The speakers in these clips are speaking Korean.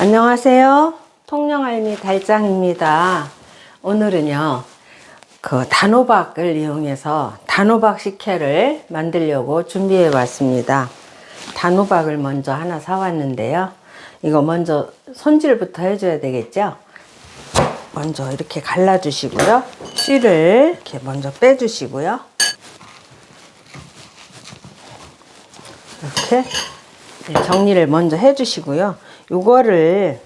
안녕하세요. 통영알미 달짱입니다. 오늘은요, 단호박을 이용해서 단호박 식혜를 만들려고 준비해 봤습니다. 단호박을 먼저 하나 사왔는데요. 이거 먼저 손질부터 해줘야 되겠죠? 먼저 이렇게 갈라주시고요. 씨를 이렇게 먼저 빼주시고요. 이렇게 정리를 먼저 해주시고요. 요거를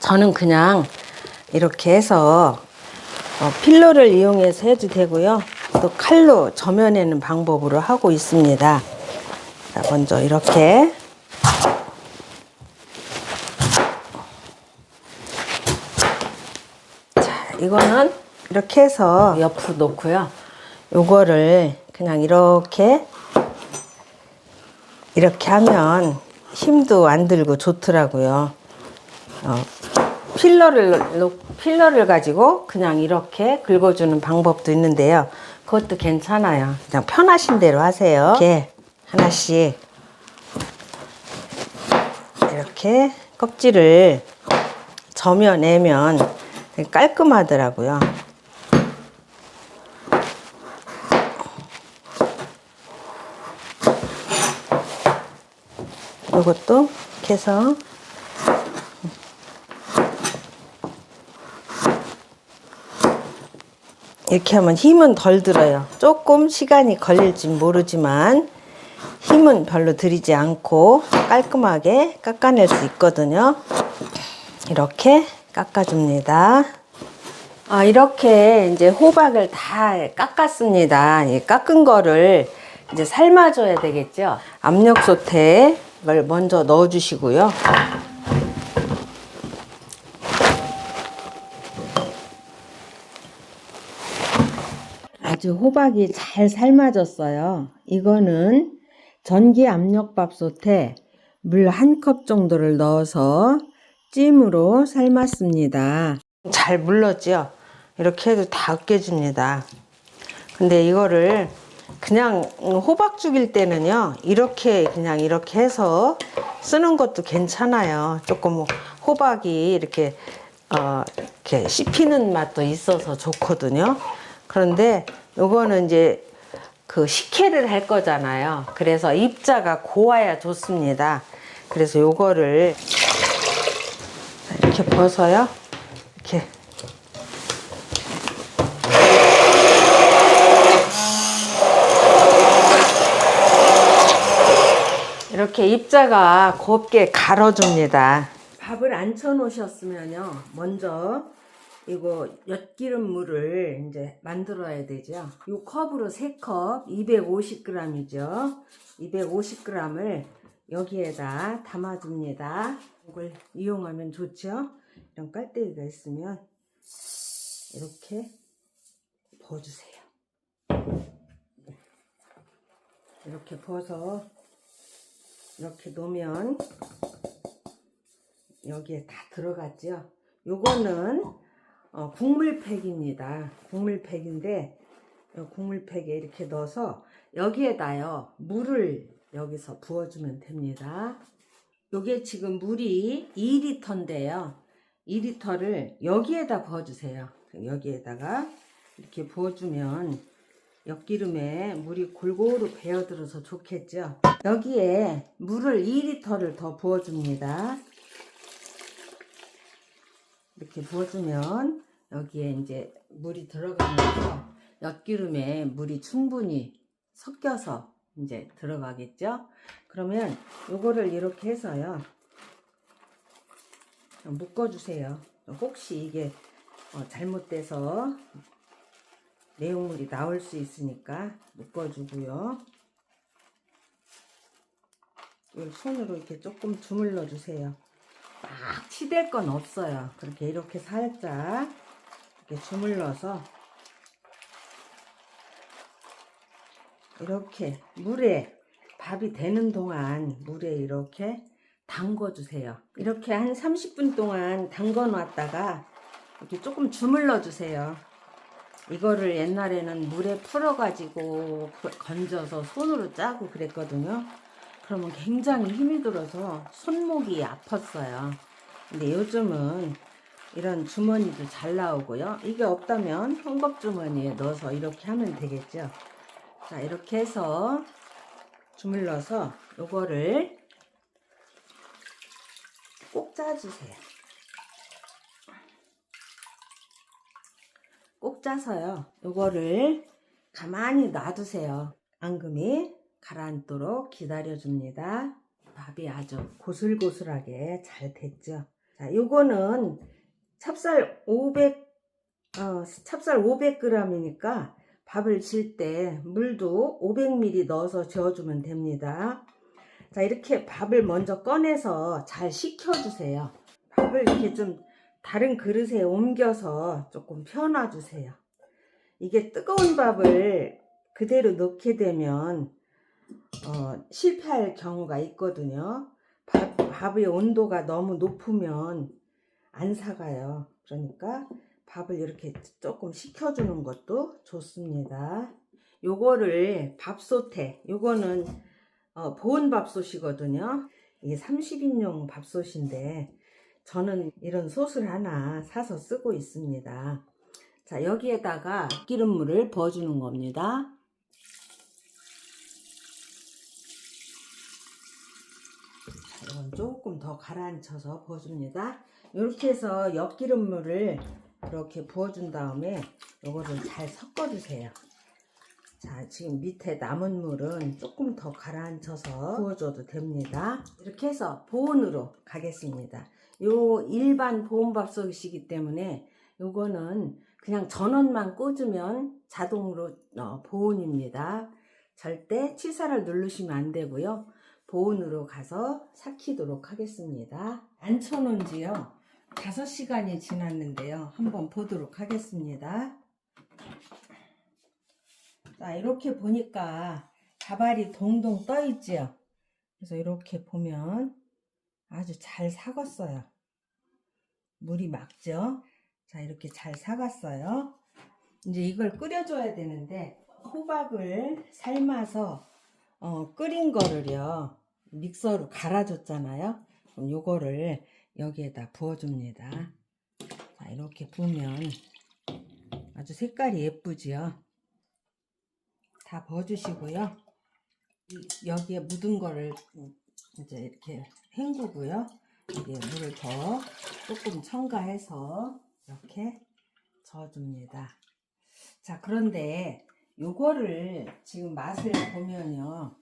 저는 그냥 이렇게 해서 필러를 이용해서 해도 되고요. 또 칼로 저면내는 방법으로 하고 있습니다. 자, 먼저 이렇게 자, 이거는 이렇게 해서 옆으로 놓고요. 요거를 그냥 이렇게 하면 힘도 안 들고 좋더라고요. 필러를 가지고 그냥 이렇게 긁어주는 방법도 있는데요. 그것도 괜찮아요. 그냥 편하신 대로 하세요. 이렇게 하나씩 이렇게 껍질을 저며내면 되게 깔끔하더라고요. 이것도 이렇게 해서 이렇게 하면 힘은 덜 들어요. 조금 시간이 걸릴지 모르지만 힘은 별로 들이지 않고 깔끔하게 깎아낼 수 있거든요. 이렇게 깎아줍니다. 이렇게 이제 호박을 다 깎았습니다. 이 깎은 거를 이제 삶아줘야 되겠죠. 압력솥에 이걸 먼저 넣어주시고요. 아주 호박이 잘 삶아졌어요. 이거는 전기 압력밥솥에 물 1컵 정도를 넣어서 찜으로 삶았습니다. 잘 물렀죠? 이렇게 해도 다 으깨집니다. 근데 이거를 그냥 호박죽일 때는요, 그냥 이렇게 해서 쓰는 것도 괜찮아요. 조금 호박이 이렇게 씹히는 맛도 있어서 좋거든요. 그런데 요거는 이제 식혜를 할 거잖아요. 그래서 입자가 고와야 좋습니다. 그래서 요거를 이렇게 벗어요. 이렇게 입자가 곱게 갈아줍니다. 밥을 안 쳐놓으셨으면요, 먼저 이거 엿기름물을 이제 만들어야 되죠. 이 컵으로 3컵 250g이죠. 250g을 여기에다 담아줍니다. 이걸 이용하면 좋죠. 이런 깔때기가 있으면 이렇게 부어주세요. 이렇게 부어서 이렇게 놓으면 여기에 다 들어갔죠. 요거는 국물팩입니다. 국물팩인데 국물팩에 이렇게 넣어서 여기에다요 물을 여기서 부어주면 됩니다. 요게 지금 물이 2리터인데요 2리터를 여기에다 부어주세요. 여기에다가 이렇게 부어주면 엿기름에 물이 골고루 배어들어서 좋겠죠. 여기에 물을 2리터를 더 부어줍니다. 이렇게 부어주면 여기에 이제 물이 들어가면서 엿기름에 물이 충분히 섞여서 이제 들어가겠죠. 그러면 요거를 이렇게 해서요 묶어주세요. 혹시 이게 잘못돼서 내용물이 나올 수 있으니까 묶어주고요. 손으로 이렇게 조금 주물러 주세요. 막 치댈 건 없어요. 이렇게 살짝 이렇게 주물러서 이렇게 물에 밥이 되는 동안 물에 이렇게 담궈 주세요. 이렇게 한 30분 동안 담궈 놨다가 이렇게 조금 주물러 주세요. 이거를 옛날에는 물에 풀어 가지고 건져서 손으로 짜고 그랬거든요. 그러면 굉장히 힘이 들어서 손목이 아팠어요. 근데 요즘은 이런 주머니도 잘 나오고요. 이게 없다면 헝겊주머니에 넣어서 이렇게 하면 되겠죠. 자, 이렇게 해서 주물러서 요거를 꼭 짜주세요. 꼭 짜서요. 요거를 가만히 놔두세요. 앙금이 가라앉도록 기다려줍니다. 밥이 아주 고슬고슬하게 잘 됐죠. 자, 요거는 찹쌀 500g이니까 밥을 질 때 물도 500ml 넣어서 저어주면 됩니다. 자, 이렇게 밥을 먼저 꺼내서 잘 식혀주세요. 밥을 이렇게 좀 다른 그릇에 옮겨서 조금 펴놔주세요. 이게 뜨거운 밥을 그대로 넣게 되면 실패할 경우가 있거든요. 밥의 온도가 너무 높으면 안 사가요. 그러니까 밥을 이렇게 조금 식혀주는 것도 좋습니다. 요거를 밥솥에, 요거는 보온 밥솥이거든요. 이게 30인용 밥솥인데 저는 이런 솥을 하나 사서 쓰고 있습니다. 자, 여기에다가 기름물을 부어주는 겁니다. 자, 이건 조금 더 가라앉혀서 부어줍니다. 이렇게 해서 엿기름물을 이렇게 부어준 다음에 이거를 잘 섞어주세요. 자, 지금 밑에 남은 물은 조금 더 가라앉혀서 부어줘도 됩니다. 이렇게 해서 보온으로 가겠습니다. 요 일반 보온밥솥이기 때문에 요거는 그냥 전원만 꽂으면 자동으로 보온입니다. 절대 치사를 누르시면 안 되고요. 보온으로 가서 삭히도록 하겠습니다. 안 쳐놓은 지요 5시간이 지났는데요. 한번 보도록 하겠습니다. 자, 이렇게 보니까 밥알이 동동 떠 있지요. 그래서 이렇게 보면 아주 잘 삭았어요. 물이 맑죠. 자, 이렇게 잘 삭았어요. 이제 이걸 끓여줘야 되는데 호박을 삶아서 끓인 거를요 믹서로 갈아줬잖아요. 그럼 요거를 여기에다 부어줍니다. 자, 이렇게 부으면 아주 색깔이 예쁘지요. 다 부어주시고요. 여기에 묻은 거를 이제 이렇게 헹구고요. 여기에 물을 더 조금 첨가해서 이렇게 저어줍니다. 자, 그런데 요거를 지금 맛을 보면요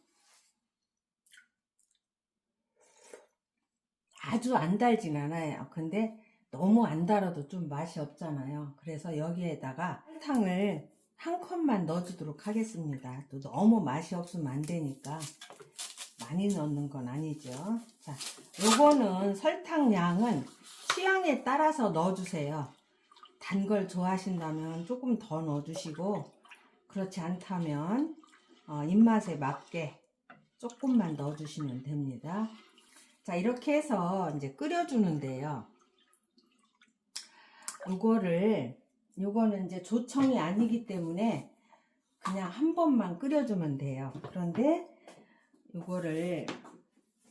아주 안 달진 않아요. 근데 너무 안 달아도 좀 맛이 없잖아요. 그래서 여기에다가 설탕을 한 컵만 넣어주도록 하겠습니다. 또 너무 맛이 없으면 안 되니까 많이 넣는 건 아니죠. 자, 요거는 설탕 양은 취향에 따라서 넣어주세요. 단 걸 좋아하신다면 조금 더 넣어주시고, 그렇지 않다면 입맛에 맞게 조금만 넣어주시면 됩니다. 자, 이렇게 해서 이제 끓여주는데요. 요거는 이제 조청이 아니기 때문에 그냥 한 번만 끓여주면 돼요. 그런데 요거를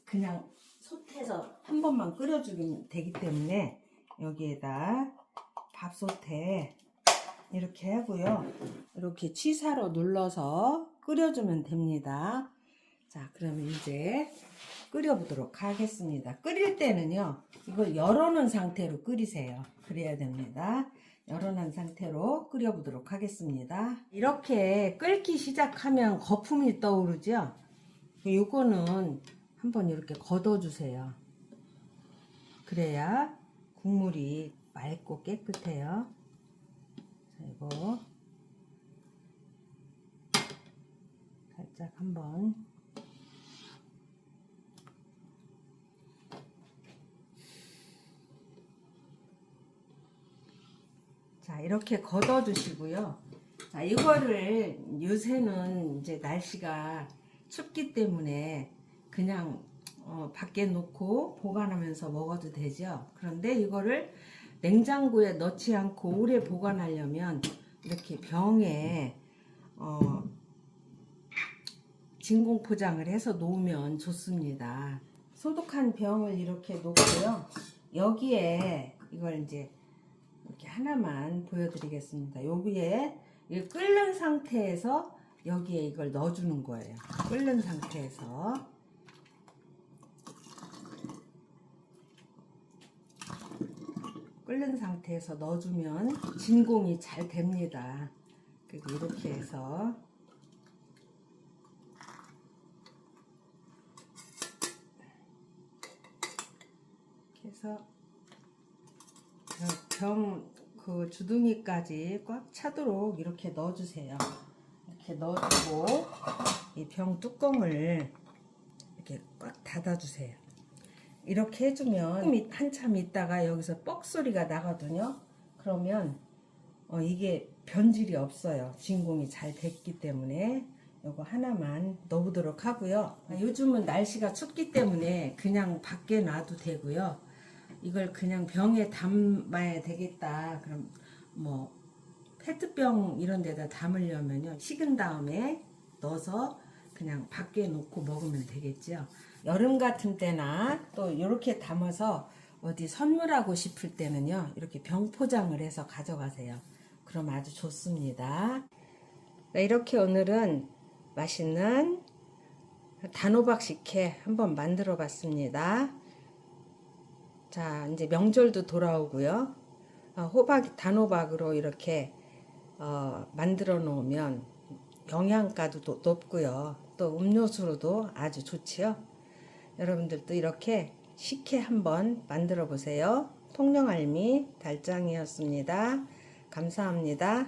그냥 솥에서 한 번만 끓여주면 되기 때문에 여기에다 밥솥에 이렇게 하고요. 이렇게 취사로 눌러서 끓여주면 됩니다. 자, 그러면 이제 끓여보도록 하겠습니다. 끓일 때는요, 이걸 열어놓은 상태로 끓이세요. 그래야 됩니다. 열어놓은 상태로 끓여보도록 하겠습니다. 이렇게 끓기 시작하면 거품이 떠오르죠? 요거는 한번 이렇게 걷어주세요. 그래야 국물이 맑고 깨끗해요. 자, 이거 살짝 한번 자, 이렇게 걷어 주시고요. 자, 이거를 요새는 이제 날씨가 춥기 때문에 그냥 밖에 놓고 보관하면서 먹어도 되죠. 그런데 이거를 냉장고에 넣지 않고 오래 보관하려면 이렇게 병에 진공 포장을 해서 놓으면 좋습니다. 소독한 병을 이렇게 놓고요. 여기에 이걸 이제 이렇게 하나만 보여드리겠습니다. 여기에 끓는 상태에서 여기에 이걸 넣어주는 거예요. 끓는 상태에서 넣어주면 진공이 잘 됩니다. 그리고 이렇게 해서 병 그 주둥이까지 꽉 차도록 이렇게 넣어주세요. 이렇게 넣어주고 이 병 뚜껑을 이렇게 꽉 닫아주세요. 이렇게 해주면 한참 있다가 여기서 뻑 소리가 나거든요. 그러면 이게 변질이 없어요. 진공이 잘 됐기 때문에 요거 하나만 넣어보도록 하고요. 요즘은 날씨가 춥기 때문에 그냥 밖에 놔도 되고요. 이걸 그냥 병에 담아야 되겠다. 그럼 뭐 페트병 이런 데다 담으려면요. 식은 다음에 넣어서 그냥 밖에 놓고 먹으면 되겠죠. 여름 같은 때나 또 이렇게 담아서 어디 선물하고 싶을 때는요. 이렇게 병 포장을 해서 가져가세요. 그럼 아주 좋습니다. 이렇게 오늘은 맛있는 단호박 식혜 한번 만들어 봤습니다. 자, 이제 명절도 돌아오고요. 단호박으로 이렇게 만들어 놓으면 영양가도 높고요. 또 음료수로도 아주 좋지요. 여러분들도 이렇게 식혜 한번 만들어 보세요. 통영알미 달짱이었습니다. 감사합니다.